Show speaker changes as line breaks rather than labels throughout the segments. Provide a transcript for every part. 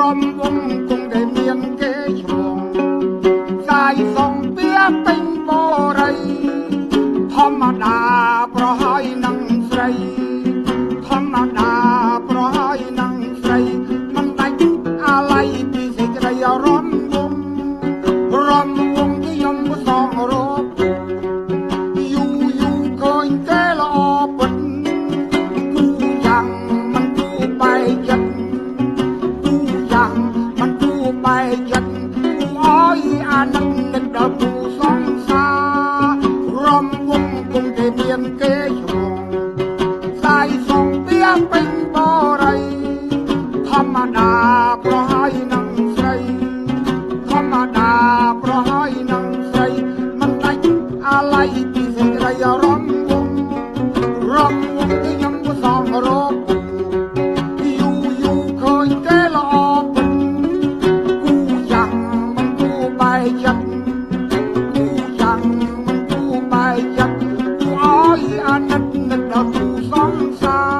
រំវងគង់តែមានគេឈ្មោះសាយសំពៀពេញបរិយធម្មតាប្រហើយនឹងស្រីធម្មតាប្រហើយនឹងស្រីមិនដាច់អាល័យពីសេចក្តីរំវងខ្ញុំសងរកយូឃើញគេល្អពិតគូយ៉ាងមិនគូបែកចិត្តគូយ៉ាងមិនគូបែកចិត្តគូអើយអានឹងនឹកដល់គូសង្សាររំវងគង់តែមានគេឈ្មោះសាយសំពៀពេញបរិយធម្មតាប្រហើយនឹងស្រីធម្មតាប្រហើយនឹងស្រីមិនដាច់អាល័យពីសេចក្តីរំវងខ្ញុំក៏សងរកយូឃើញគេល្អពិតគូយ៉ាងមិនគូបែកចិត្តគូយ៉ាងមិនគូបែកចិត្តគូអើយអាណិតនឹកដល់គូសង្សារ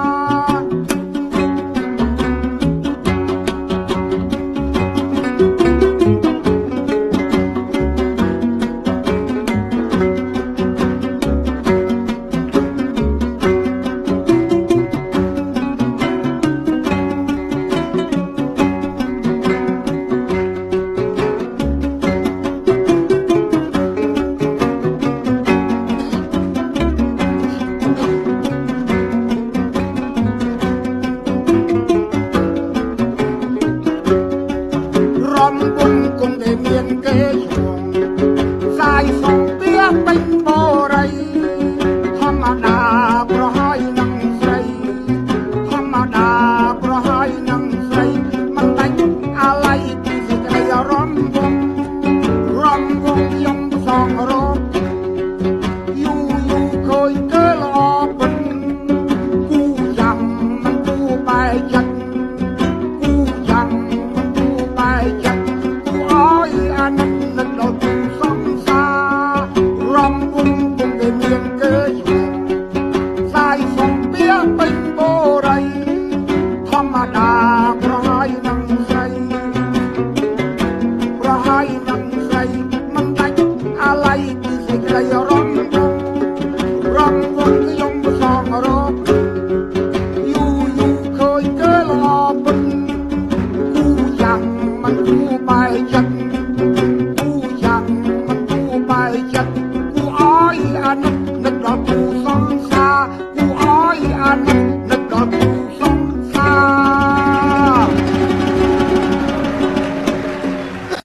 រំវង